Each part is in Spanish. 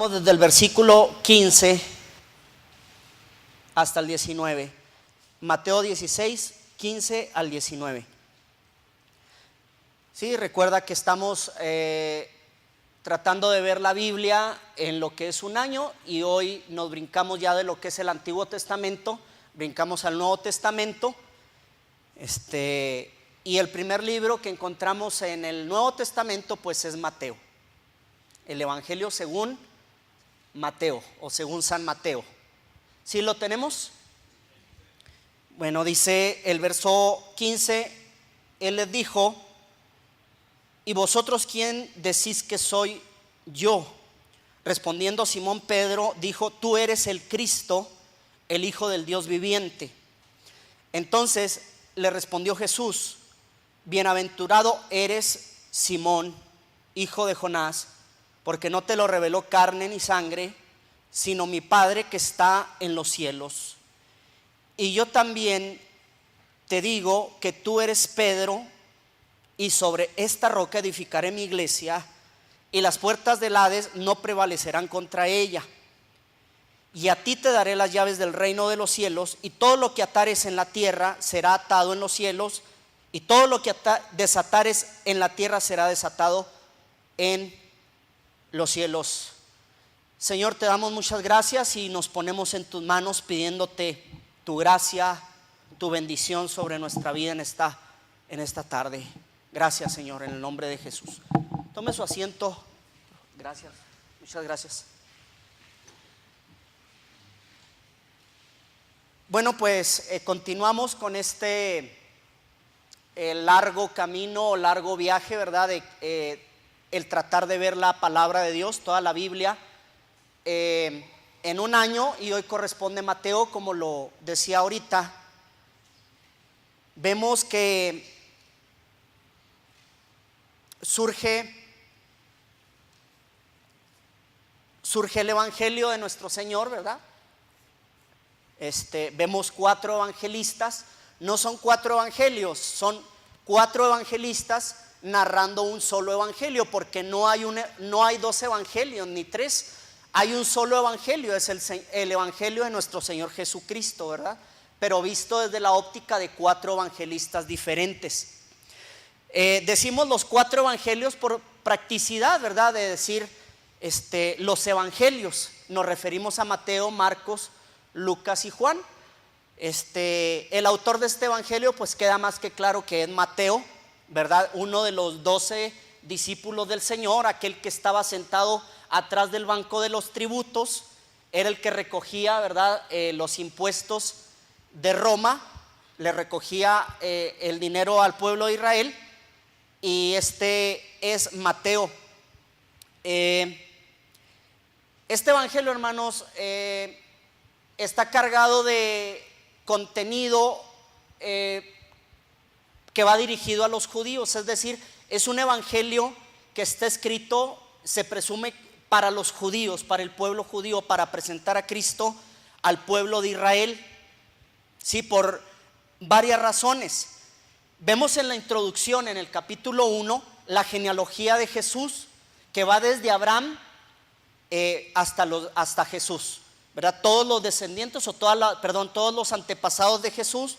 Vamos desde el versículo 15 hasta el 19. Mateo 16, 15 al 19. Sí, recuerda que estamos tratando de ver la Biblia en lo que es un año, y hoy nos brincamos ya de lo que es el Antiguo Testamento, brincamos al Nuevo Testamento. Y el primer libro que encontramos en el Nuevo Testamento pues es Mateo, el Evangelio según Mateo o según San Mateo. ¿Sí lo tenemos? Bueno, dice el verso 15: Él les dijo: ¿y vosotros quién decís que soy yo? Respondiendo Simón Pedro dijo: tú eres el Cristo, el Hijo del Dios viviente. Entonces le respondió Jesús: bienaventurado eres, Simón, hijo de Jonás, porque no te lo reveló carne ni sangre, sino mi Padre que está en los cielos. Y yo también te digo que tú eres Pedro, y sobre esta roca edificaré mi iglesia, y las puertas del Hades no prevalecerán contra ella. Y a ti te daré las llaves del reino de los cielos, y todo lo que atares en la tierra será atado en los cielos, y todo lo que desatares en la tierra será desatado en los cielos. Señor, te damos muchas gracias y nos ponemos en tus manos pidiéndote tu gracia, tu bendición sobre nuestra vida en esta tarde. Gracias, Señor, en el nombre de Jesús. Tome su asiento. Gracias, muchas gracias. Bueno, pues continuamos con este largo camino, largo viaje, ¿verdad? El tratar de ver la palabra de Dios, toda la Biblia, en un año, y hoy corresponde Mateo, como lo decía ahorita. Vemos que surge el Evangelio de nuestro Señor, ¿verdad? Vemos 4 evangelistas. No son 4 evangelios, son 4 evangelistas narrando un solo evangelio, porque no hay 2 evangelios ni 3, hay un solo evangelio, es el evangelio de nuestro Señor Jesucristo, ¿verdad? Pero visto desde la óptica de 4 evangelistas diferentes. Decimos los 4 evangelios por practicidad, ¿verdad? De decir los evangelios. Nos referimos a Mateo, Marcos, Lucas y Juan. El autor de este evangelio pues queda más que claro que es Mateo, ¿verdad? Uno de los 12 discípulos del Señor, aquel que estaba sentado atrás del banco de los tributos, era el que recogía, ¿verdad? Los impuestos de Roma, le recogía el dinero al pueblo de Israel, y es Mateo. Este evangelio, hermanos, está cargado de contenido que va dirigido a los judíos, es decir, es un evangelio que está escrito, se presume, para los judíos, para el pueblo judío, para presentar a Cristo al pueblo de Israel. Sí, por varias razones. Vemos en la introducción, en el capítulo 1, la genealogía de Jesús, que va desde Abraham hasta Jesús, ¿verdad? Todos los descendientes, todos los antepasados de Jesús,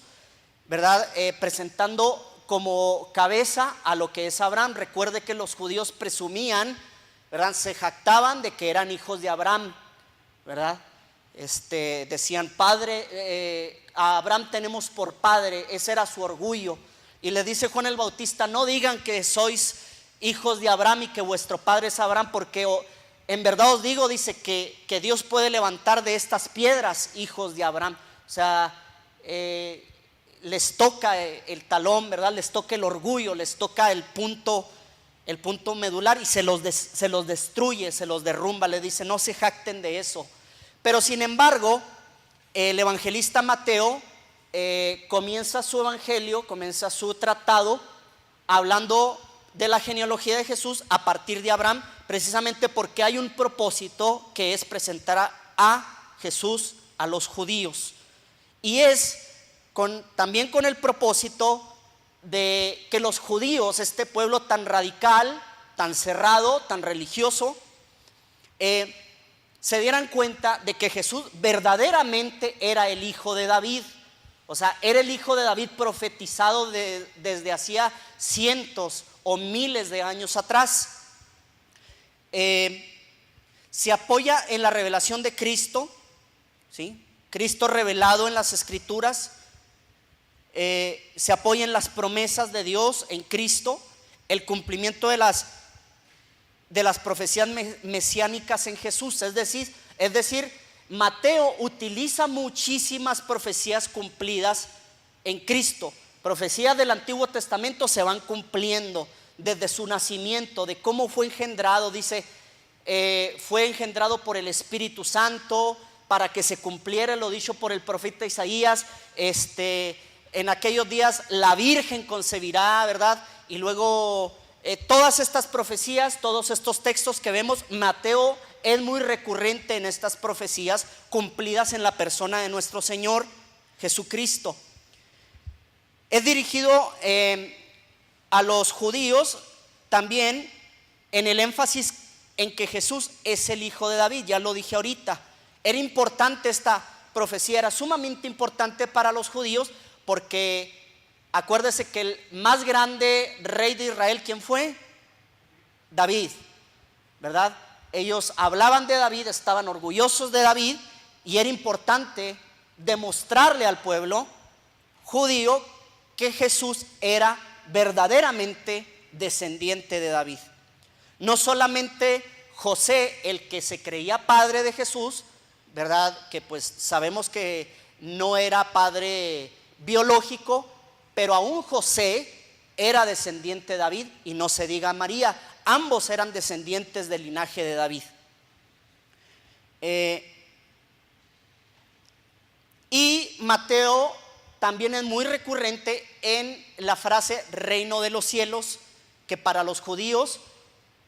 ¿verdad? Presentando como cabeza a lo que es Abraham. Recuerde que los judíos presumían, ¿verdad? Se jactaban de que eran hijos de Abraham, ¿verdad? Decían: padre, a Abraham tenemos por padre. Ese era su orgullo. Y le dice Juan el Bautista: no digan que sois hijos de Abraham y que vuestro padre es Abraham, porque en verdad os digo, dice, que Dios puede levantar de estas piedras hijos de Abraham. O sea, les toca el talón, ¿verdad? Les toca el orgullo, les toca el punto medular, y se los destruye, se los derrumba. Le dice: no se jacten de eso. Pero sin embargo, el evangelista Mateo comienza su evangelio, comienza su tratado hablando de la genealogía de Jesús a partir de Abraham, precisamente porque hay un propósito, que es presentar a Jesús a los judíos, y es también con el propósito de que los judíos, este pueblo tan radical, tan cerrado, tan religioso, se dieran cuenta de que Jesús verdaderamente era el hijo de David. O sea, era el hijo de David profetizado desde hacía cientos o miles de años atrás. Se apoya en la revelación de Cristo, ¿sí? Cristo revelado en las Escrituras. Se apoya en las promesas de Dios en Cristo, el cumplimiento de las profecías mesiánicas en Jesús. Es decir, Mateo utiliza muchísimas profecías cumplidas en Cristo. Profecías del Antiguo Testamento se van cumpliendo desde su nacimiento, de cómo fue engendrado. Dice, fue engendrado por el Espíritu Santo para que se cumpliera lo dicho por el profeta Isaías. En aquellos días la Virgen concebirá, ¿verdad? Y luego todas estas profecías, todos estos textos que vemos, Mateo es muy recurrente en estas profecías cumplidas en la persona de nuestro Señor Jesucristo. Es dirigido a los judíos también en el énfasis en que Jesús es el hijo de David. Ya lo dije ahorita. Era importante esta profecía, era sumamente importante para los judíos, porque acuérdese que el más grande rey de Israel, ¿quién fue? David, ¿verdad? Ellos hablaban de David, estaban orgullosos de David, y era importante demostrarle al pueblo judío que Jesús era verdaderamente descendiente de David. No solamente José, el que se creía padre de Jesús, ¿verdad? Que pues sabemos que no era padre biológico, pero aún José era descendiente de David, y no se diga María. Ambos eran descendientes del linaje de David. Y Mateo también es muy recurrente en la frase reino de los cielos, que para los judíos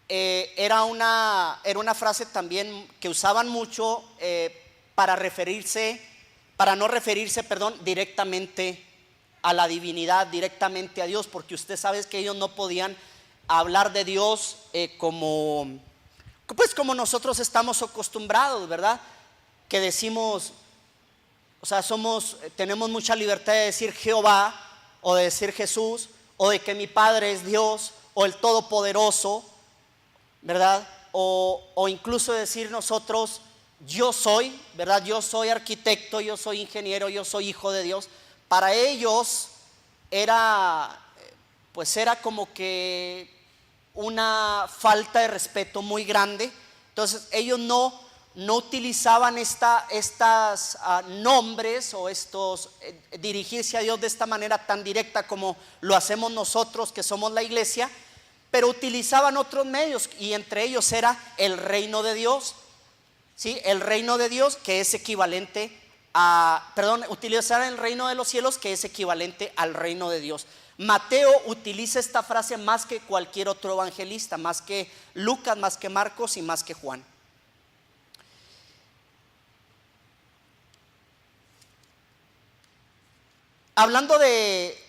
era una frase también que usaban mucho para no referirse directamente a la divinidad, directamente a Dios, porque usted sabe que ellos no podían hablar de Dios como nosotros estamos acostumbrados, ¿verdad? Que decimos, o sea, tenemos mucha libertad de decir Jehová, o de decir Jesús, o de que mi Padre es Dios, o el Todopoderoso, ¿verdad? O incluso decir nosotros, yo soy, ¿verdad? Yo soy arquitecto, yo soy ingeniero, yo soy hijo de Dios. Para ellos era como que una falta de respeto muy grande. Entonces ellos no utilizaban estas nombres o dirigirse a Dios de esta manera tan directa como lo hacemos nosotros que somos la iglesia, pero utilizaban otros medios, y entre ellos era el reino de Dios, ¿sí? El reino de Dios, que es equivalente utilizar el reino de los cielos, que es equivalente al reino de Dios. Mateo utiliza esta frase más que cualquier otro evangelista, más que Lucas, más que Marcos y más que Juan. Hablando de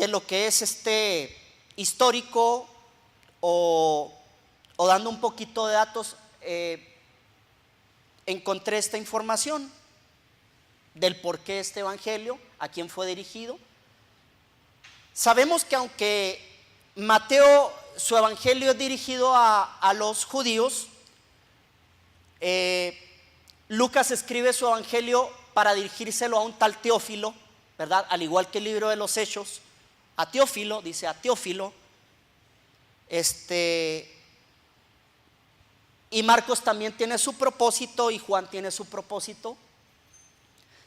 lo que es histórico, o dando un poquito de datos, encontré esta información del por qué este evangelio, a quién fue dirigido. Sabemos que aunque Mateo, su evangelio es dirigido a los judíos, Lucas escribe su evangelio para dirigírselo a un tal Teófilo, ¿verdad? Al igual que el libro de los Hechos, a Teófilo, dice a Teófilo. Y Marcos también tiene su propósito, y Juan tiene su propósito.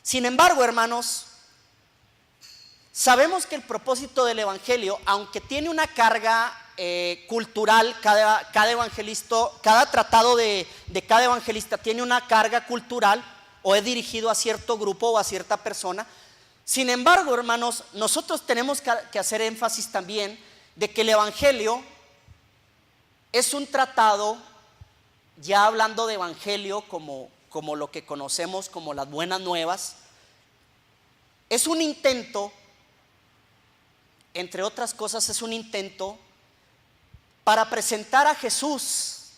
Sin embargo, hermanos, sabemos que el propósito del evangelio, aunque tiene una carga cultural, cada evangelista, cada tratado de cada evangelista tiene una carga cultural, o es dirigido a cierto grupo o a cierta persona. Sin embargo, hermanos, nosotros tenemos que hacer énfasis también de que el evangelio es un tratado, ya hablando de evangelio como lo que conocemos como las buenas nuevas, es un intento, entre otras cosas, es un intento para presentar a Jesús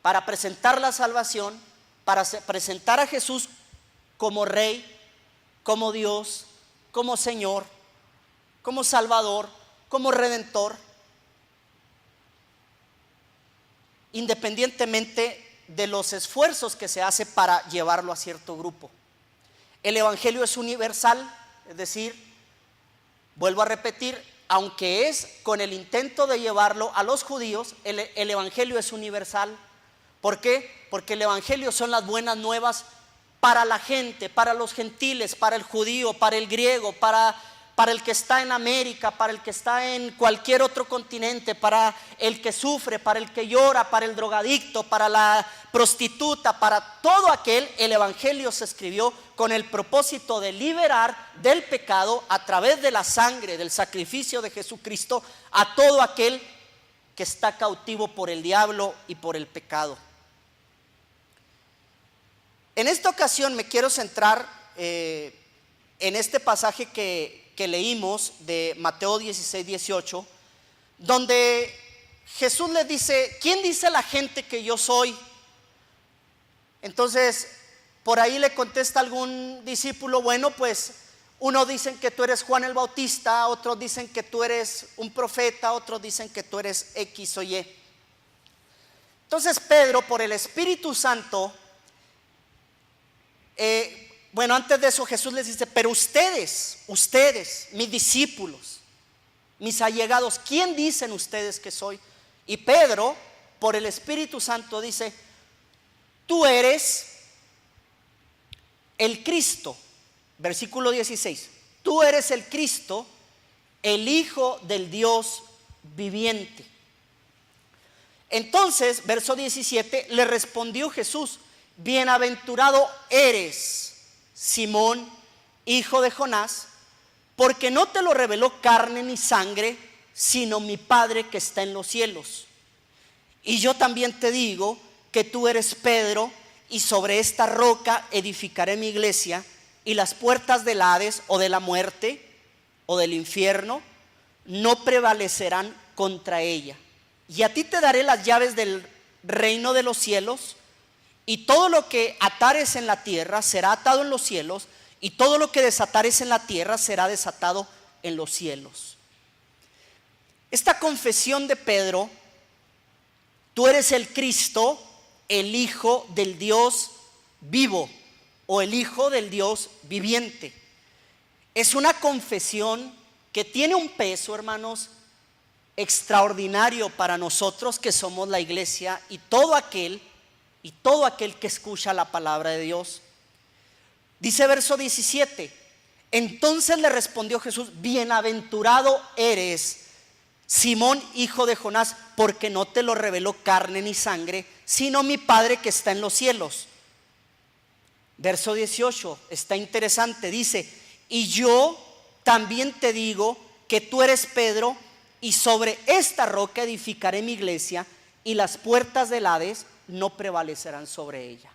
para presentar la salvación, para presentar a Jesús como Rey, como Dios, como Señor, como Salvador, como Redentor, independientemente de los esfuerzos que se hace para llevarlo a cierto grupo. El evangelio es universal, es decir, vuelvo a repetir, aunque es con el intento de llevarlo a los judíos, el evangelio es universal. ¿Por qué? Porque el evangelio son las buenas nuevas para la gente, para los gentiles, para el judío, para el griego, para el que está en América, para el que está en cualquier otro continente, para el que sufre, para el que llora, para el drogadicto, para la prostituta, para todo aquel. El evangelio se escribió con el propósito de liberar del pecado a través de la sangre, del sacrificio de Jesucristo, a todo aquel que está cautivo por el diablo y por el pecado. En esta ocasión me quiero centrar en este pasaje que leímos de Mateo 16, 18, donde Jesús les dice: ¿quién dice la gente que yo soy? Entonces, por ahí le contesta algún discípulo: bueno, pues unos dicen que tú eres Juan el Bautista, otros dicen que tú eres un profeta, otros dicen que tú eres X o Y. Entonces Pedro, por el Espíritu Santo, bueno, antes de eso Jesús les dice: pero ustedes, mis discípulos, mis allegados, ¿quién dicen ustedes que soy? Y Pedro, por el Espíritu Santo, dice: tú eres el Cristo. Versículo 16: tú eres el Cristo, el Hijo del Dios viviente. Entonces, verso 17, le respondió Jesús: bienaventurado eres, Simón, hijo de Jonás, porque no te lo reveló carne ni sangre, sino mi Padre que está en los cielos. Y yo también te digo que tú eres Pedro, y sobre esta roca edificaré mi iglesia, y las puertas del Hades, o de la muerte, o del infierno, no prevalecerán contra ella. Y a ti te daré las llaves del reino de los cielos. Y todo lo que atares en la tierra será atado en los cielos, y todo lo que desatares en la tierra será desatado en los cielos. Esta confesión de Pedro: tú eres el Cristo, el Hijo del Dios vivo, o el Hijo del Dios viviente, es una confesión que tiene un peso, hermanos, extraordinario para nosotros que somos la iglesia y todo aquel que escucha la palabra de Dios. Dice verso 17: entonces le respondió Jesús: bienaventurado eres, Simón, hijo de Jonás, porque no te lo reveló carne ni sangre, sino mi Padre que está en los cielos. Verso 18, está interesante, dice: y yo también te digo que tú eres Pedro, y sobre esta roca edificaré mi iglesia, y las puertas del Hades no prevalecerán sobre ella.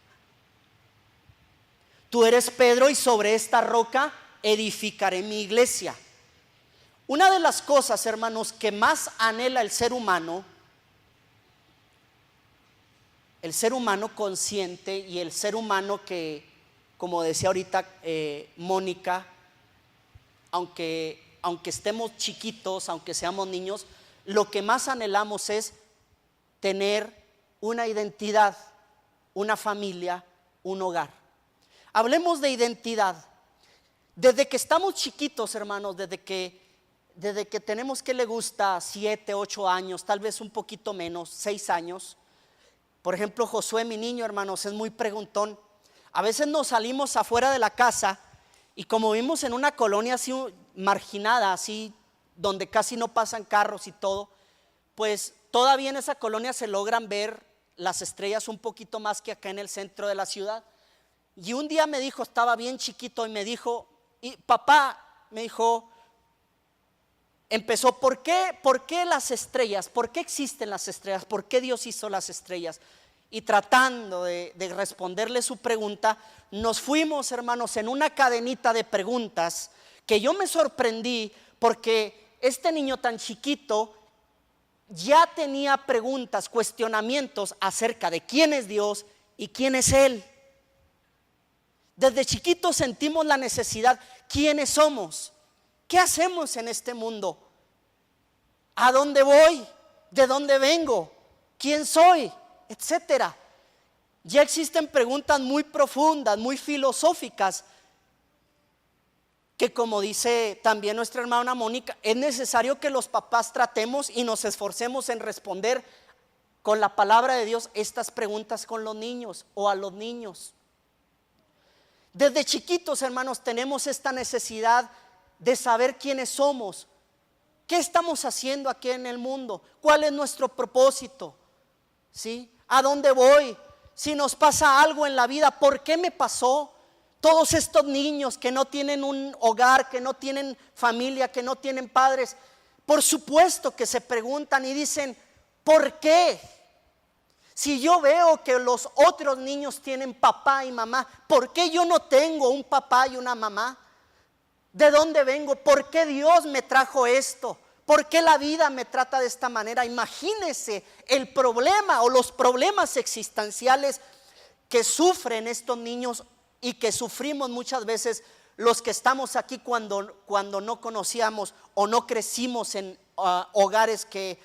Tú eres Pedro, y sobre esta roca edificaré mi iglesia. Una de las cosas, hermanos, que más anhela el ser humano consciente, y el ser humano que, como decía ahorita Mónica, aunque estemos chiquitos, aunque seamos niños, lo que más anhelamos es tener una identidad, una familia, un hogar. Hablemos de identidad. Desde que estamos chiquitos, hermanos, desde que tenemos, que le gusta, 7, 8 años, tal vez un poquito menos, 6 años. Por ejemplo, Josué, mi niño, hermanos, es muy preguntón. A veces nos salimos afuera de la casa, y como vivimos en una colonia así marginada, así donde casi no pasan carros y todo, pues todavía en esa colonia se logran ver las estrellas un poquito más que acá en el centro de la ciudad. Y un día me dijo, estaba bien chiquito, y me dijo: y papá, me dijo, empezó: ¿por qué las estrellas? ¿Por qué existen las estrellas? ¿Por qué Dios hizo las estrellas? Y tratando de responderle su pregunta, nos fuimos, hermanos, en una cadenita de preguntas que yo me sorprendí, porque este niño tan chiquito ya tenía preguntas, cuestionamientos acerca de quién es Dios y quién es Él. Desde chiquitos sentimos la necesidad, ¿quiénes somos? ¿Qué hacemos en este mundo? ¿A dónde voy? ¿De dónde vengo? ¿Quién soy? Etcétera. Ya existen preguntas muy profundas, muy filosóficas, que como dice también nuestra hermana Mónica, es necesario que los papás tratemos y nos esforcemos en responder con la palabra de Dios estas preguntas con los niños o a los niños. Desde chiquitos, hermanos, tenemos esta necesidad de saber quiénes somos, qué estamos haciendo aquí en el mundo, cuál es nuestro propósito, ¿sí? ¿A dónde voy? Si nos pasa algo en la vida, ¿por qué me pasó? Todos estos niños que no tienen un hogar, que no tienen familia, que no tienen padres, por supuesto que se preguntan y dicen, ¿por qué? Si yo veo que los otros niños tienen papá y mamá, ¿por qué yo no tengo un papá y una mamá? ¿De dónde vengo? ¿Por qué Dios me trajo esto? ¿Por qué la vida me trata de esta manera? Imagínese el problema o los problemas existenciales que sufren estos niños y que sufrimos muchas veces los que estamos aquí cuando no conocíamos o no crecimos en hogares que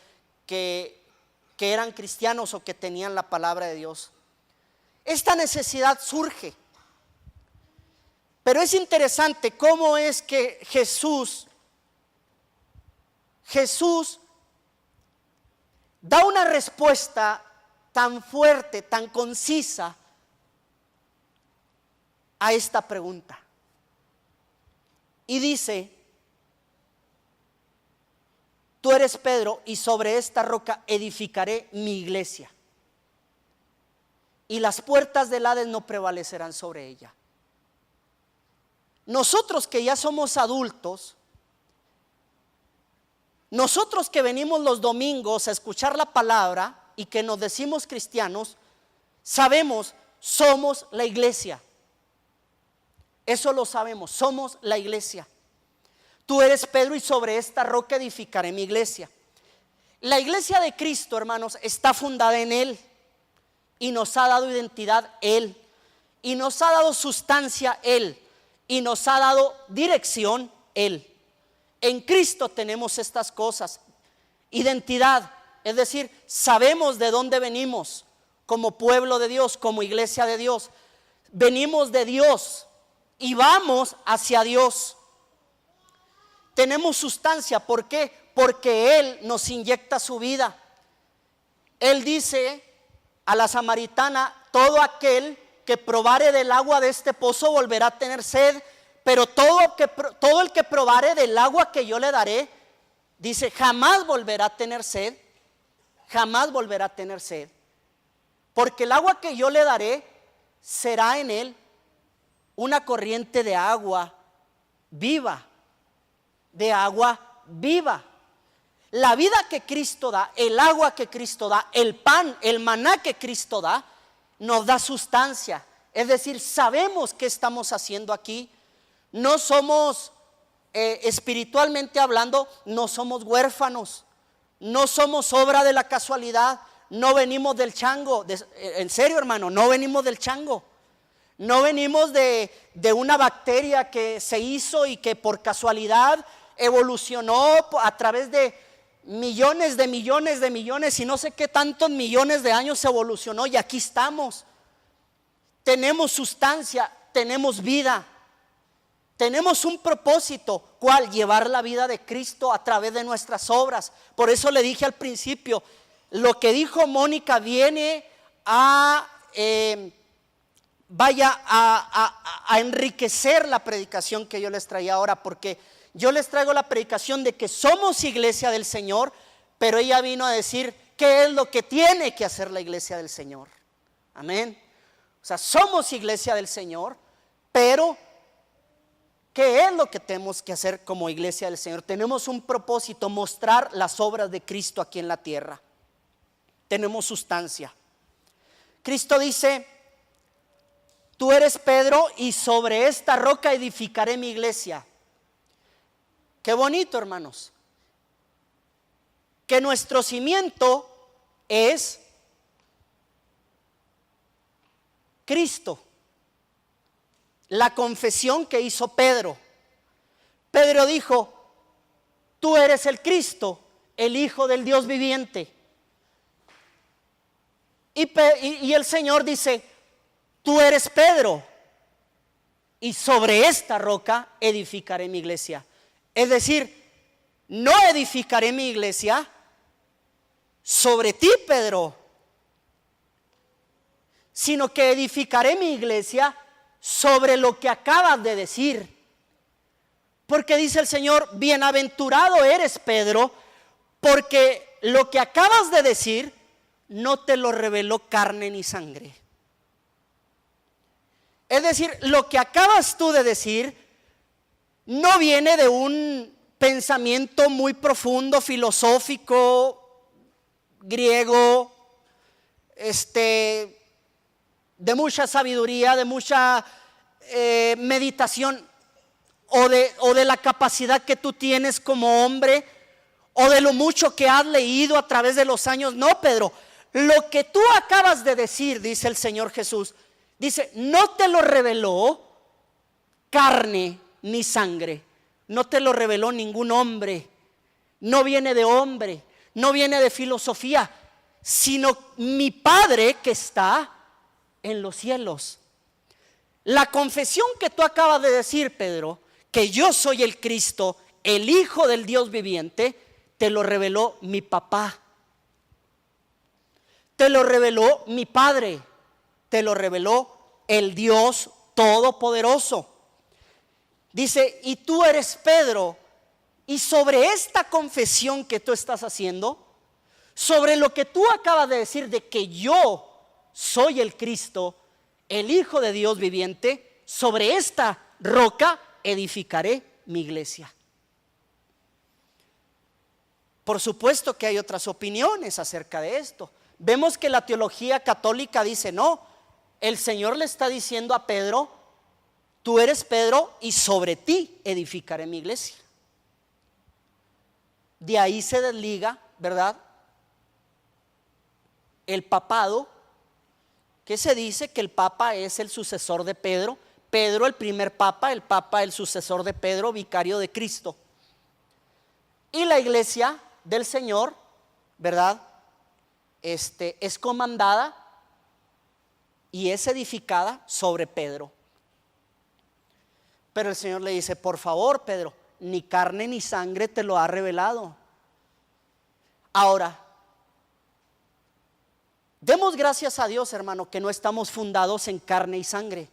eran cristianos o que tenían la palabra de Dios. Esta necesidad surge, pero es interesante cómo es que Jesús da una respuesta tan fuerte, tan concisa a esta pregunta. Y dice, tú eres Pedro y sobre esta roca edificaré mi iglesia. Y las puertas del Hades no prevalecerán sobre ella. Nosotros que ya somos adultos, nosotros que venimos los domingos a escuchar la palabra y que nos decimos cristianos, sabemos, somos la iglesia. Eso lo sabemos, somos la iglesia. Tú eres Pedro y sobre esta roca edificaré mi iglesia. La iglesia de Cristo, hermanos, está fundada en Él y nos ha dado identidad Él y nos ha dado sustancia Él y nos ha dado dirección Él. En Cristo tenemos estas cosas, identidad, es decir, sabemos de dónde venimos como pueblo de Dios, como iglesia de Dios. Venimos de Dios y vamos hacia Dios. Tenemos sustancia, ¿por qué? Porque Él nos inyecta su vida. Él dice a la samaritana, todo aquel que probare del agua de este pozo volverá a tener sed, pero todo el que probare del agua que yo le daré, dice, jamás volverá a tener sed, jamás volverá a tener sed, porque el agua que yo le daré será en él una corriente de agua viva, de agua viva. La vida que Cristo da, el agua que Cristo da, el pan, el maná que Cristo da, nos da sustancia. Es decir, sabemos qué estamos haciendo aquí. No somos, espiritualmente hablando, no somos huérfanos, no somos obra de la casualidad, no venimos del chango. En serio, hermano, no venimos del chango. No venimos de una bacteria que se hizo y que por casualidad evolucionó a través de millones y no sé qué tantos millones de años evolucionó y aquí estamos. Tenemos sustancia, tenemos vida, tenemos un propósito, ¿cuál? Llevar la vida de Cristo a través de nuestras obras. Por eso le dije al principio, lo que dijo Mónica viene a enriquecer la predicación que yo les traía ahora, porque yo les traigo la predicación de que somos iglesia del Señor, pero ella vino a decir qué es lo que tiene que hacer la iglesia del Señor. Amén. O sea, somos iglesia del Señor, pero ¿qué es lo que tenemos que hacer como iglesia del Señor? Tenemos un propósito, mostrar las obras de Cristo aquí en la tierra. Tenemos sustancia. Cristo dice, tú eres Pedro y sobre esta roca edificaré mi iglesia. Qué bonito, hermanos. que nuestro cimiento es Cristo. La confesión que hizo Pedro. Pedro dijo: tú eres el Cristo, el Hijo del Dios viviente. Y el Señor dice: tú eres Pedro, y sobre esta roca edificaré mi iglesia. Es decir, no edificaré mi iglesia sobre ti, Pedro, sino que edificaré mi iglesia sobre lo que acabas de decir. Porque dice el Señor: bienaventurado eres, Pedro, porque lo que acabas de decir no te lo reveló carne ni sangre. Es decir, lo que acabas tú de decir no viene de un pensamiento muy profundo, filosófico, griego, de mucha sabiduría, de mucha meditación, o de la capacidad que tú tienes como hombre, o de lo mucho que has leído a través de los años. No, Pedro, lo que tú acabas de decir, dice el Señor Jesús, dice: no te lo reveló carne ni sangre, no te lo reveló ningún hombre, no viene de hombre, no viene de filosofía, sino mi Padre que está en los cielos. La confesión que tú acabas de decir, Pedro, que yo soy el Cristo, el Hijo del Dios viviente, te lo reveló mi papá, te lo reveló mi Padre, te lo reveló el Dios Todopoderoso. Dice: y tú eres Pedro, y sobre esta confesión que tú estás haciendo, sobre lo que tú acabas de decir de que yo soy el Cristo, el Hijo de Dios viviente, sobre esta roca edificaré mi iglesia. Por supuesto que hay otras opiniones acerca de esto. Vemos que la teología católica dice: no, el Señor le está diciendo a Pedro: tú eres Pedro y sobre ti edificaré mi iglesia. De ahí se desliga, ¿verdad?, el papado, que se dice que el papa es el sucesor de Pedro. Pedro el primer papa, el papa el sucesor de Pedro, vicario de Cristo. Y la iglesia del Señor, ¿verdad?, es comandada y es edificada sobre Pedro. Pero el Señor le dice: por favor, Pedro, ni carne ni sangre te lo ha revelado. Ahora, demos gracias a Dios, hermano, que no estamos fundados en carne y sangre.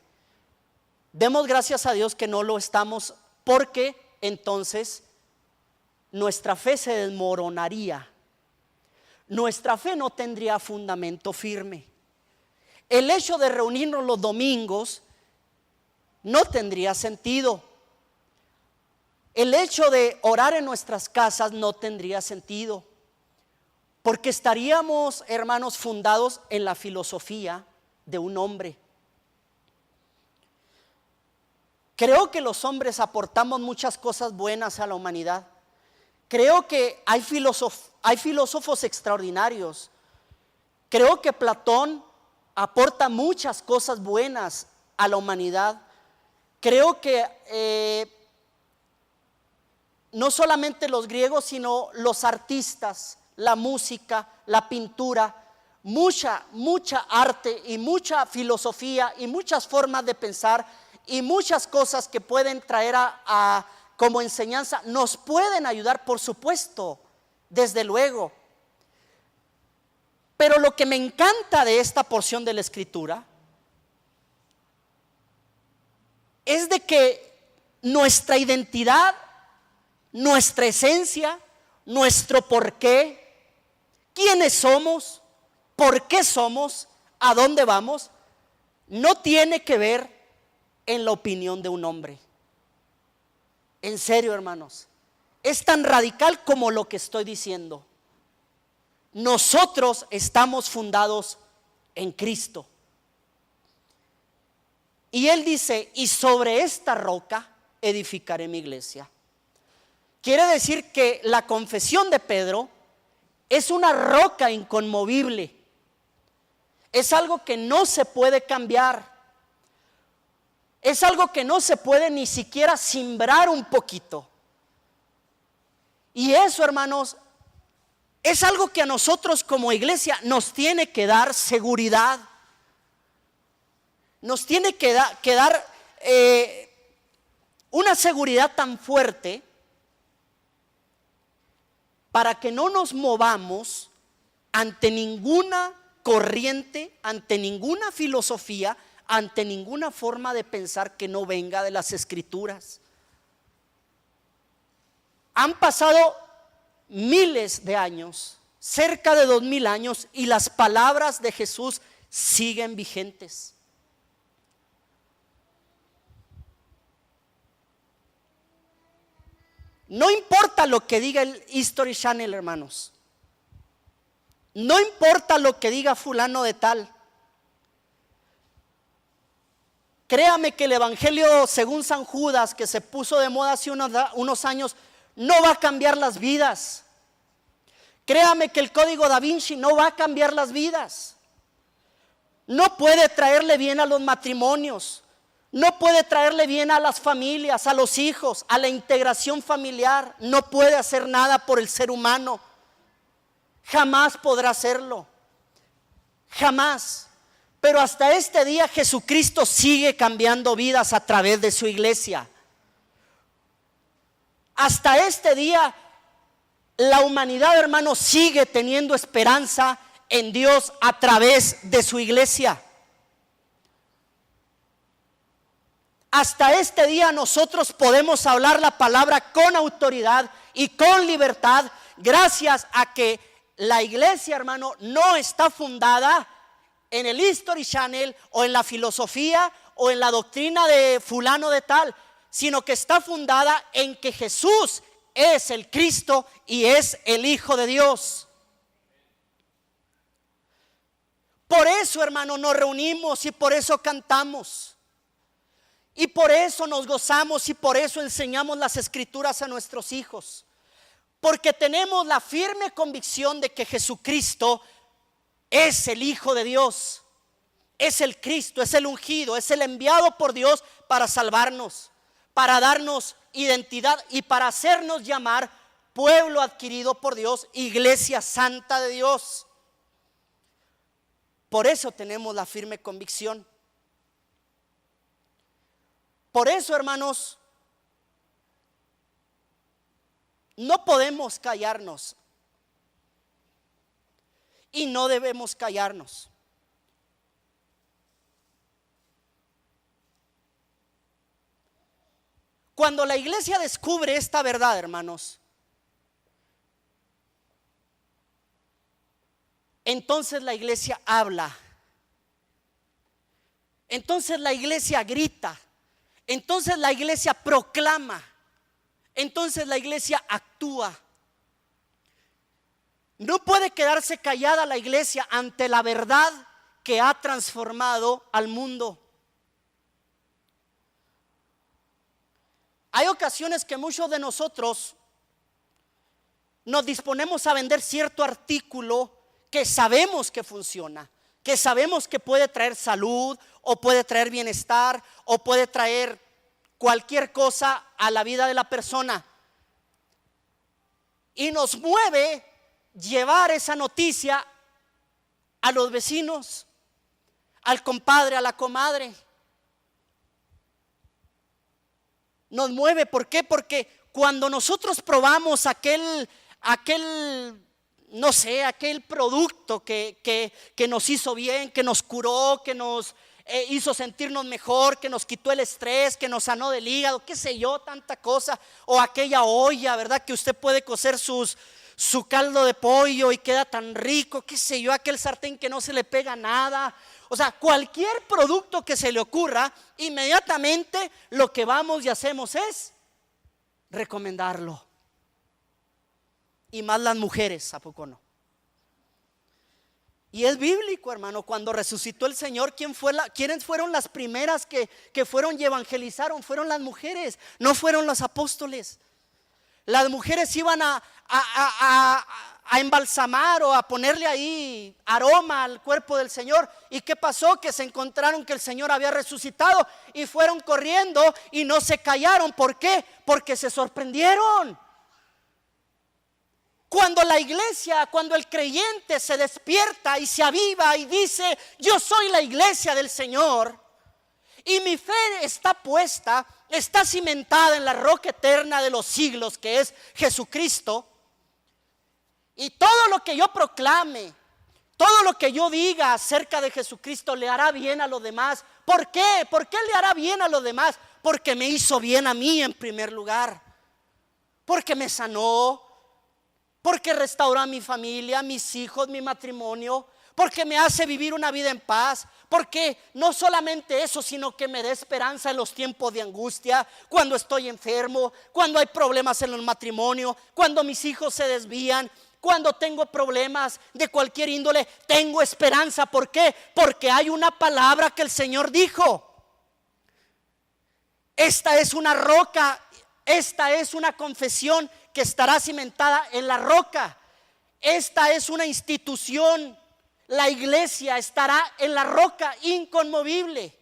Demos gracias a Dios que no lo estamos, porque entonces nuestra fe se desmoronaría. Nuestra fe no tendría fundamento firme. El hecho de reunirnos los domingos no tendría sentido. El hecho de orar en nuestras casas no tendría sentido, porque estaríamos, hermanos, fundados en la filosofía de un hombre. Creo que los hombres aportamos muchas cosas buenas a la humanidad. Creo que hay filósofos extraordinarios. Creo que Platón aporta muchas cosas buenas a la humanidad. Creo que no solamente los griegos, sino los artistas, la música, la pintura, mucha arte y mucha filosofía y muchas formas de pensar y muchas cosas que pueden traer como enseñanza, nos pueden ayudar, por supuesto, desde luego. Pero lo que me encanta de esta porción de la Escritura es de que nuestra identidad, nuestra esencia, nuestro porqué, quiénes somos, por qué somos, a dónde vamos, no tiene que ver en la opinión de un hombre. En serio, hermanos, es tan radical como lo que estoy diciendo. Nosotros estamos fundados en Cristo. Y Él dice: y sobre esta roca edificaré mi iglesia. Quiere decir que la confesión de Pedro es una roca inconmovible. Es algo que no se puede cambiar. Es algo que no se puede ni siquiera cimbrar un poquito. Y eso, hermanos, es algo que a nosotros como iglesia nos tiene que dar seguridad. Nos tiene que dar una seguridad tan fuerte para que no nos movamos ante ninguna corriente, ante ninguna filosofía, ante ninguna forma de pensar que no venga de las Escrituras. Han pasado miles de años, cerca de 2000 años, y las palabras de Jesús siguen vigentes. No importa lo que diga el History Channel, hermanos. No importa lo que diga fulano de tal. Créame que el Evangelio según San Judas, que se puso de moda hace unos años, no va a cambiar las vidas. Créame que el Código Da Vinci no va a cambiar las vidas. No puede traerle bien a los matrimonios. No puede traerle bien a las familias, a los hijos, a la integración familiar. No puede hacer nada por el ser humano. Jamás podrá hacerlo. Jamás. Pero hasta este día Jesucristo sigue cambiando vidas a través de su iglesia. Hasta este día la humanidad, hermano, sigue teniendo esperanza en Dios a través de su iglesia. Hasta este día nosotros podemos hablar la palabra con autoridad y con libertad, gracias a que la iglesia, hermano, no está fundada en el History Channel o en la filosofía o en la doctrina de fulano de tal, sino que está fundada en que Jesús es el Cristo y es el Hijo de Dios. Por eso, hermano, nos reunimos y por eso cantamos. Y por eso nos gozamos y por eso enseñamos las Escrituras a nuestros hijos. Porque tenemos la firme convicción de que Jesucristo es el Hijo de Dios. Es el Cristo, es el ungido, es el enviado por Dios para salvarnos, para darnos identidad y para hacernos llamar pueblo adquirido por Dios, iglesia santa de Dios. Por eso tenemos la firme convicción. Por eso, hermanos, no podemos callarnos y no debemos callarnos. Cuando la iglesia descubre esta verdad, hermanos, entonces la iglesia habla, entonces la iglesia grita, entonces la iglesia proclama, entonces la iglesia actúa. No puede quedarse callada la iglesia ante la verdad que ha transformado al mundo. Hay ocasiones que muchos de nosotros nos disponemos a vender cierto artículo que sabemos que funciona, que sabemos que puede traer salud o puede traer bienestar o puede traer cualquier cosa a la vida de la persona. Y nos mueve llevar esa noticia a los vecinos, al compadre, a la comadre. Nos mueve, ¿por qué? Porque cuando nosotros probamos aquel no sé, aquel producto que nos hizo bien, que nos curó, que nos hizo sentirnos mejor, que nos quitó el estrés, que nos sanó del hígado, qué sé yo, tanta cosa, o aquella olla, ¿verdad? Que usted puede cocer su caldo de pollo y queda tan rico, qué sé yo, aquel sartén que no se le pega nada. O sea, cualquier producto que se le ocurra, inmediatamente lo que vamos y hacemos es recomendarlo. Y más las mujeres, ¿a poco no? Y es bíblico, hermano. Cuando resucitó el Señor, ¿quiénes fueron las primeras que fueron y evangelizaron? Fueron las mujeres, no fueron los apóstoles. Las mujeres iban a a embalsamar o a ponerle ahí aroma al cuerpo del Señor. ¿Y qué pasó? Que se encontraron que el Señor había resucitado y fueron corriendo y no se callaron. ¿Por qué? Porque se sorprendieron. Cuando la iglesia, cuando el creyente se despierta y se aviva y dice: yo soy la iglesia del Señor y mi fe está puesta, está cimentada en la roca eterna de los siglos, que es Jesucristo, y todo lo que yo proclame, todo lo que yo diga acerca de Jesucristo le hará bien a los demás. ¿Por qué? ¿Por qué le hará bien a los demás? Porque me hizo bien a mí en primer lugar, porque me sanó, porque restauró a mi familia, mis hijos, mi matrimonio, porque me hace vivir una vida en paz, porque no solamente eso, sino que me da esperanza en los tiempos de angustia, cuando estoy enfermo, cuando hay problemas en el matrimonio, cuando mis hijos se desvían, cuando tengo problemas de cualquier índole, tengo esperanza. ¿Por qué? Porque hay una palabra que el Señor dijo: esta es una roca, esta es una confesión que estará cimentada en la roca. Esta es una institución, la iglesia estará en la roca inconmovible.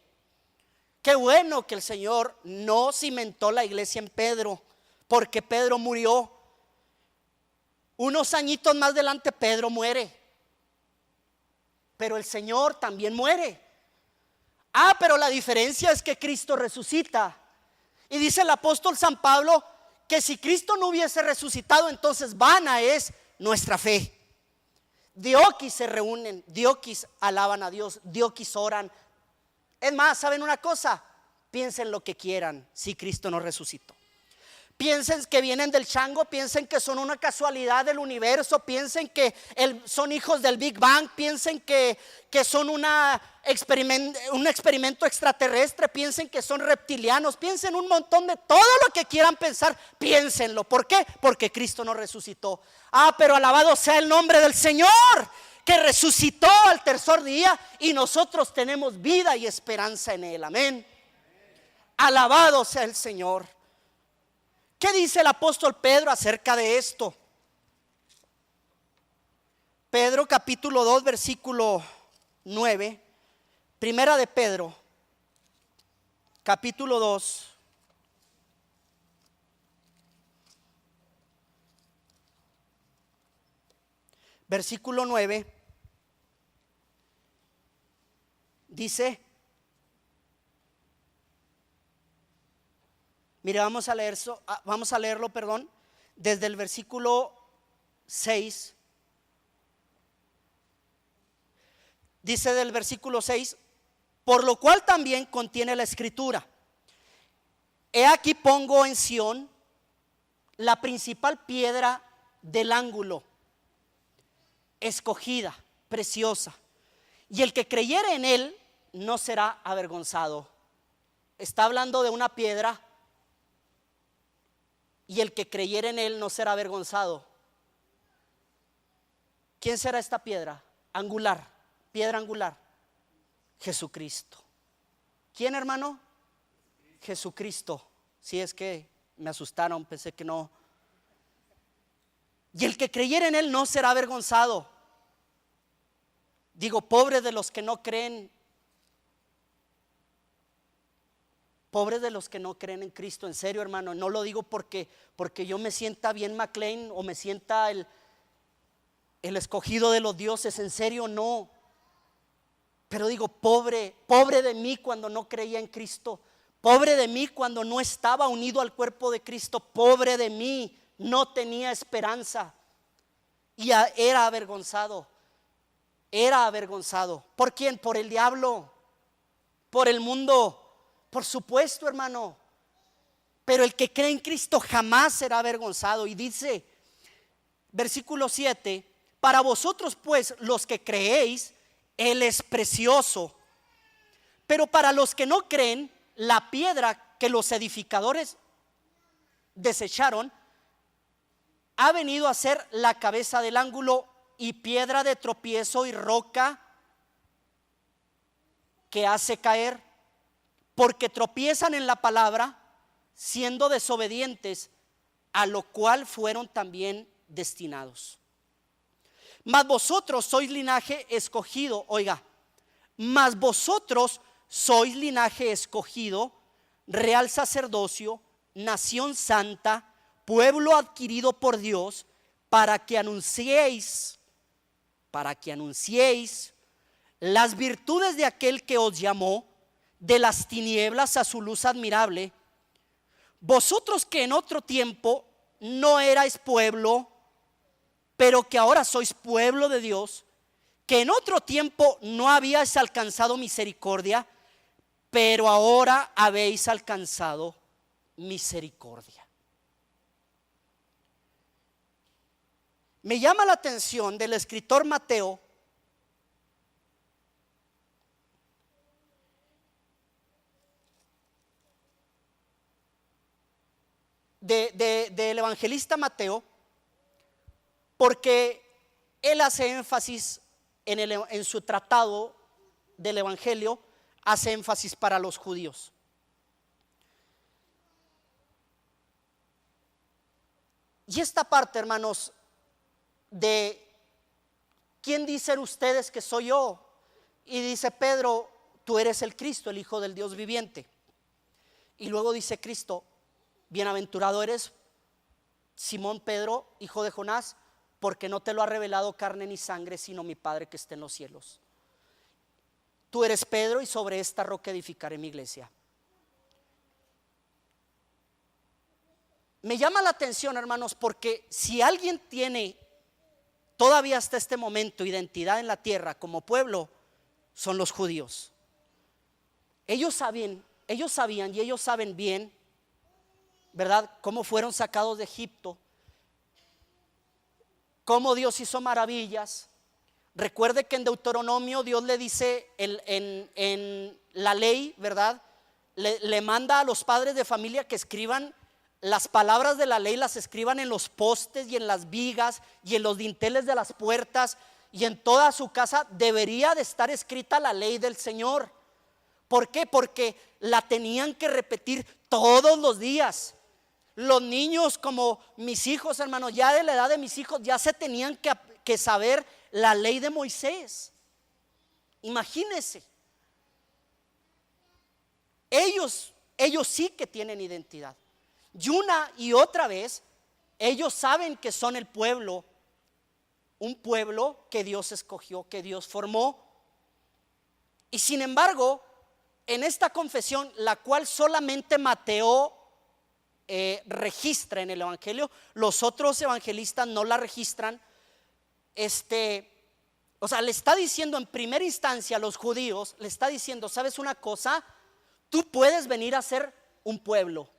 Qué bueno que el Señor no cimentó la iglesia en Pedro, porque Pedro murió. Unos añitos más adelante Pedro muere, pero el Señor también muere. Pero la diferencia es que Cristo resucita. Y dice el apóstol San Pablo que si Cristo no hubiese resucitado, entonces vana es nuestra fe. Dioquis se reúnen, dioquis alaban a Dios, dioquis oran. Es más, ¿saben una cosa? Piensen lo que quieran si Cristo no resucitó. Piensen que vienen del chango, piensen que son una casualidad del universo, piensen que son hijos del Big Bang, piensen que son un experimento extraterrestre, piensen que son reptilianos, piensen un montón de todo lo que quieran pensar, piénsenlo. ¿Por qué? Porque Cristo no resucitó. Pero alabado sea el nombre del Señor, que resucitó al tercer día y nosotros tenemos vida y esperanza en Él. Amén. Alabado sea el Señor. ¿Qué dice el apóstol Pedro acerca de esto? Pedro capítulo 2 versículo 9. Primera de Pedro capítulo 2 versículo 9 dice: mire, vamos a leerlo, desde el versículo 6. Dice del versículo 6: por lo cual también contiene la escritura: he aquí pongo en Sión la principal piedra del ángulo, escogida, preciosa, y el que creyere en él no será avergonzado. Está hablando de una piedra. Y el que creyere en él no será avergonzado. ¿Quién será esta piedra? Angular, piedra angular. Jesucristo. ¿Quién, hermano? Jesucristo. Si es que me asustaron, pensé que no. Y el que creyere en él no será avergonzado. Digo, pobre de los que no creen. Pobres de los que no creen en Cristo. En serio, hermano, no lo digo porque yo me sienta bien McLean o me sienta el escogido de los dioses. En serio, no. Pero digo, pobre de mí cuando no creía en Cristo. Pobre de mí cuando no estaba unido al cuerpo de Cristo. Pobre de mí, no tenía esperanza y era avergonzado. Era avergonzado. ¿Por quién? Por el diablo, por el mundo. Por supuesto, hermano. Pero el que cree en Cristo jamás será avergonzado. Y dice, versículo 7: para vosotros pues los que creéis, Él es precioso. Pero para los que no creen, la piedra que los edificadores desecharon ha venido a ser la cabeza del ángulo y piedra de tropiezo y roca que hace caer. Porque tropiezan en la palabra, siendo desobedientes, a lo cual fueron también destinados. Mas vosotros sois linaje escogido, oiga, mas vosotros sois linaje escogido, real sacerdocio, nación santa, pueblo adquirido por Dios, para que anunciéis las virtudes de aquel que os llamó de las tinieblas a su luz admirable. Vosotros que en otro tiempo no erais pueblo, pero que ahora sois pueblo de Dios, que en otro tiempo no habíais alcanzado misericordia, pero ahora habéis alcanzado misericordia. Me llama la atención del escritor Mateo del evangelista Mateo, porque él hace énfasis en su tratado del evangelio, hace énfasis para los judíos. Y esta parte, hermanos, de ¿quién dicen ustedes que soy yo? Y dice Pedro, tú eres el Cristo, el Hijo del Dios viviente. Y luego dice Cristo, bienaventurado eres, Simón Pedro, hijo de Jonás, porque no te lo ha revelado carne ni sangre, sino mi Padre que está en los cielos. Tú eres Pedro, y sobre esta roca edificaré mi iglesia. Me llama la atención, hermanos, porque si alguien tiene todavía hasta este momento identidad en la tierra como pueblo, son los judíos. Ellos sabían y ellos saben bien, ¿verdad?, cómo fueron sacados de Egipto, cómo Dios hizo maravillas. Recuerde que en Deuteronomio Dios le dice en la ley, ¿verdad?, le manda a los padres de familia que escriban las palabras de la ley, las escriban en los postes y en las vigas y en los dinteles de las puertas, y en toda su casa debería de estar escrita la ley del Señor. ¿Por qué? Porque la tenían que repetir todos los días. Los niños, como mis hijos, hermanos, ya de la edad de mis hijos, ya se tenían que saber la ley de Moisés. Imagínense. Ellos sí que tienen identidad. Y una y otra vez, ellos saben que son el pueblo, un pueblo que Dios escogió, que Dios formó. Y sin embargo, en esta confesión, la cual solamente Mateo registra en el evangelio, los otros evangelistas no la registran. O sea, le está diciendo en primera instancia a los judíos, le está diciendo, ¿sabes una cosa? Tú puedes venir a ser un pueblo.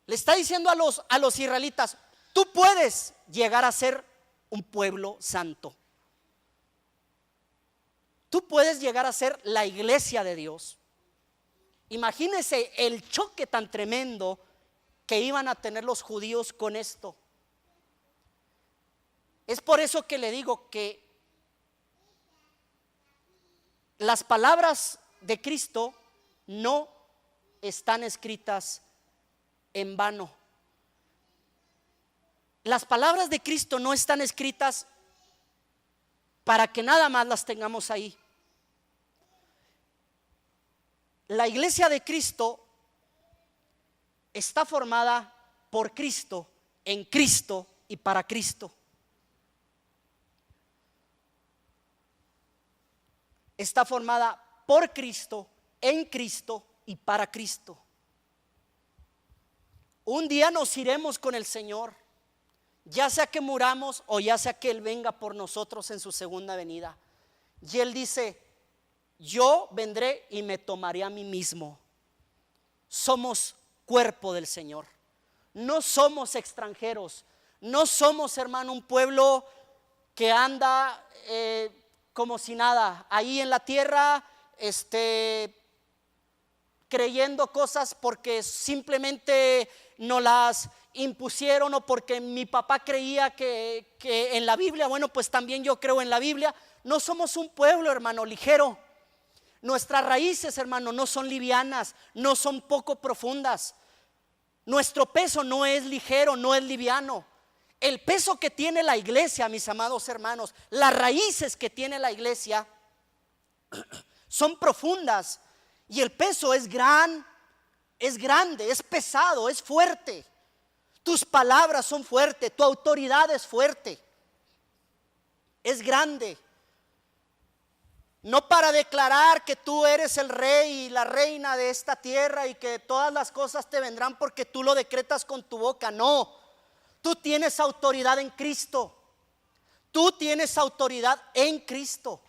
Le está diciendo a los israelitas, tú puedes llegar a ser un pueblo santo. Tú puedes llegar a ser la iglesia de Dios. Imagínense el choque tan tremendo que iban a tener los judíos con esto. Es por eso que le digo que las palabras de Cristo no están escritas en vano. Las palabras de Cristo no están escritas para que nada más las tengamos ahí. La iglesia de Cristo está formada por Cristo, en Cristo y para Cristo. Está formada por Cristo, en Cristo y para Cristo. Un día nos iremos con el Señor, ya sea que muramos o ya sea que Él venga por nosotros en su segunda venida. Y Él dice, yo vendré y me tomaré a mí mismo. Somos cuerpo del Señor, no somos extranjeros, no somos, hermano, un pueblo que anda como si nada ahí en la tierra, creyendo cosas porque simplemente no las impusieron, o porque mi papá creía que en la Biblia, bueno, pues también yo creo en la Biblia. No somos un pueblo, hermano, ligero. Nuestras raíces, hermano, no son livianas, no son poco profundas. Nuestro peso no es ligero, no es liviano. el peso que tiene la iglesia, mis amados hermanos, las raíces que tiene la iglesia son profundas y el peso es grande, es pesado, es fuerte. Tus palabras son fuertes, tu autoridad es fuerte, es grande. No para declarar que tú eres el rey y la reina de esta tierra y que todas las cosas te vendrán porque tú lo decretas con tu boca, no. Tú tienes autoridad en Cristo. Tú tienes autoridad en Cristo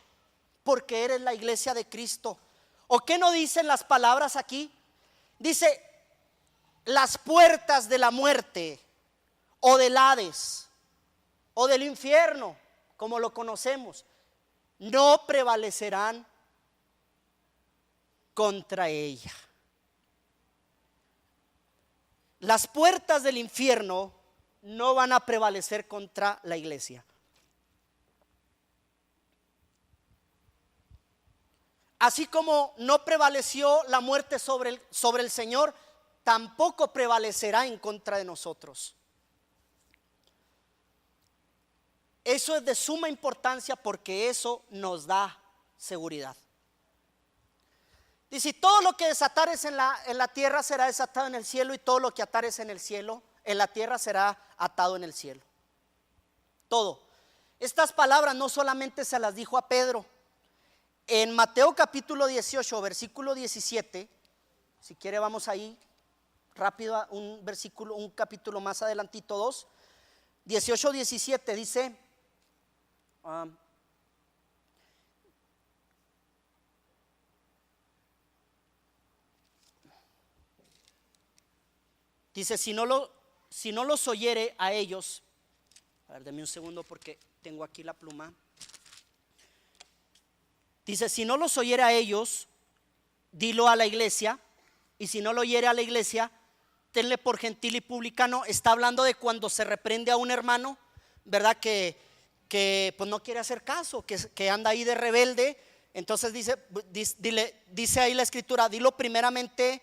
porque eres la iglesia de Cristo. ¿O qué no dicen las palabras aquí? Dice, las puertas de la muerte o del Hades o del infierno, como lo conocemos, no prevalecerán contra ella. Las puertas del infierno no van a prevalecer contra la iglesia. Así como no prevaleció la muerte sobre el Señor, tampoco prevalecerá en contra de nosotros. Eso es de suma importancia porque eso nos da seguridad. Dice, todo lo que desatares en la tierra será desatado en el cielo, y todo lo que atares en el cielo, en la tierra, será atado en el cielo. Todo. Estas palabras no solamente se las dijo a Pedro. En Mateo capítulo 18, versículo 17, si quiere vamos ahí rápido a un versículo, un capítulo más adelantito, 2, 18, 17 dice, dice, si no los oyere a ellos, a ver, deme un segundo porque tengo aquí la pluma. Dice, si no los oyere a ellos, dilo a la iglesia, y si no lo oyere a la iglesia, tenle por gentil y publicano. Está hablando de cuando se reprende a un hermano, ¿verdad? Que pues no quiere hacer caso, que anda ahí de rebelde. Entonces dice ahí la escritura, díselo primeramente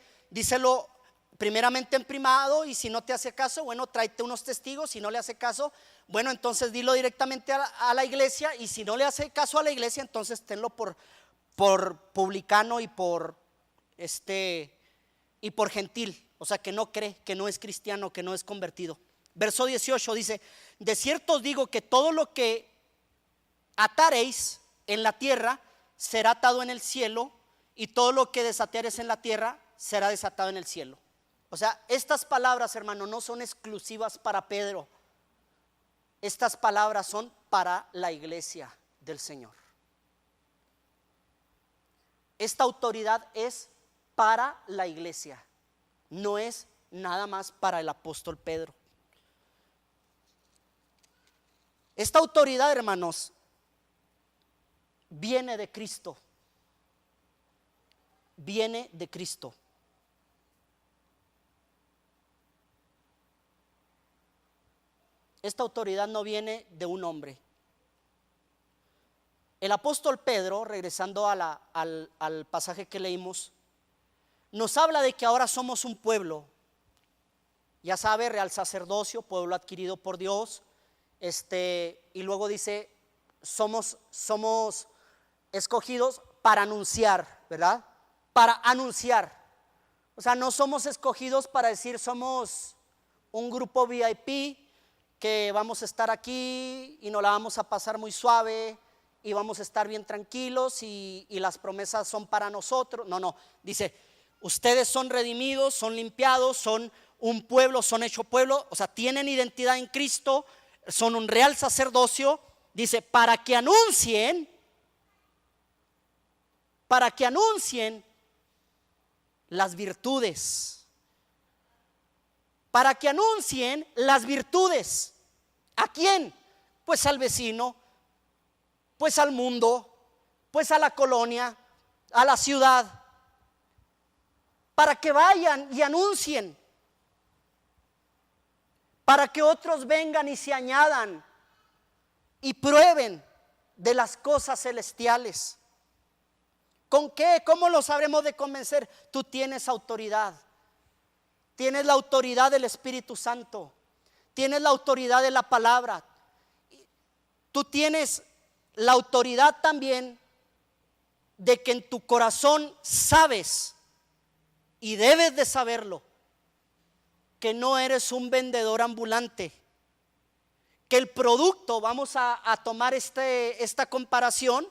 en privado, y si no te hace caso, bueno, tráete unos testigos. Si no le hace caso, bueno, entonces dilo directamente a la iglesia, y si no le hace caso a la iglesia, entonces tenlo por publicano y por gentil, o sea, que no cree, que no es cristiano, que no es convertido. Verso 18 dice, de cierto os digo que todo lo que atareis en la tierra será atado en el cielo, y todo lo que desateares en la tierra será desatado en el cielo. O sea, estas palabras, hermano, no son exclusivas para Pedro. Estas palabras son para la iglesia del Señor. Esta autoridad es para la iglesia, no es nada más para el apóstol Pedro. Esta autoridad, hermanos, viene de Cristo. Viene de Cristo. Esta autoridad no viene de un hombre. El apóstol Pedro, regresando al pasaje que leímos, nos habla de que ahora somos un pueblo, ya sabe, real sacerdocio, pueblo adquirido por Dios, y luego dice, somos escogidos para anunciar, ¿verdad? Para anunciar. O sea, no somos escogidos para decir somos un grupo VIP que vamos a estar aquí y nos la vamos a pasar muy suave y vamos a estar bien tranquilos y las promesas son para nosotros. No, dice, ustedes son redimidos, son limpiados, son un pueblo, son hecho pueblo, o sea, tienen identidad en Cristo, son un real sacerdocio. Dice, para que anuncien las virtudes. Para que anuncien las virtudes. ¿A quién? Pues al vecino, pues al mundo, pues a la colonia, a la ciudad. Para que vayan y anuncien. Para que otros vengan y se añadan y prueben de las cosas celestiales. ¿Con qué? ¿Cómo los habremos de convencer? Tú tienes autoridad. Tienes la autoridad del Espíritu Santo. tienes la autoridad de la palabra. Tú tienes la autoridad también de que en tu corazón sabes, y debes de saberlo, que no eres un vendedor ambulante, que el producto, vamos a tomar esta comparación,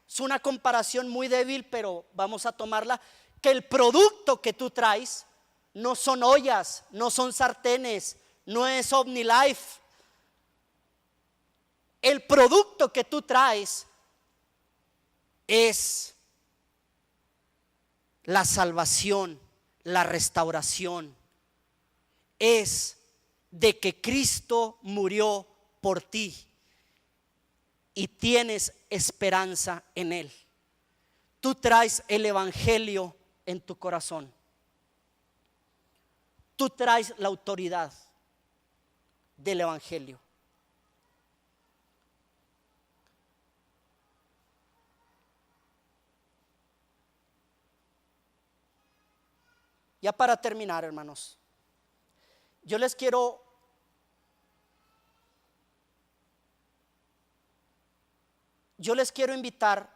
es una comparación muy débil, pero vamos a tomarla, que el producto que tú traes no son ollas, no son sartenes, no es OmniLife. El producto que tú traes es la salvación, la restauración. Es de que Cristo murió por ti y tienes esperanza en Él. Tú traes el evangelio en tu corazón. Tú traes la autoridad del evangelio. Ya para terminar, hermanos, yo les quiero invitar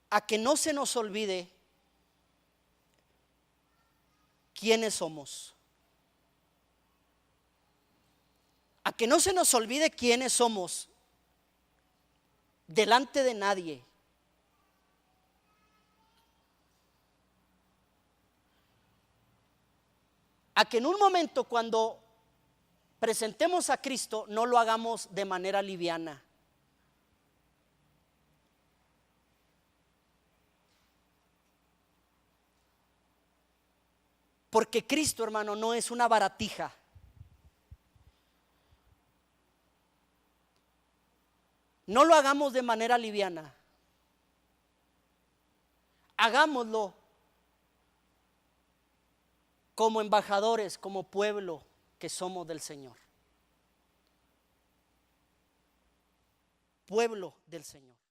a que no se nos olvide quiénes somos. A que no se nos olvide quiénes somos delante de nadie. A que en un momento cuando presentemos a Cristo no lo hagamos de manera liviana. Porque Cristo, hermano, no es una baratija. No lo hagamos de manera liviana. Hagámoslo como embajadores, como pueblo que somos del Señor. Pueblo del Señor.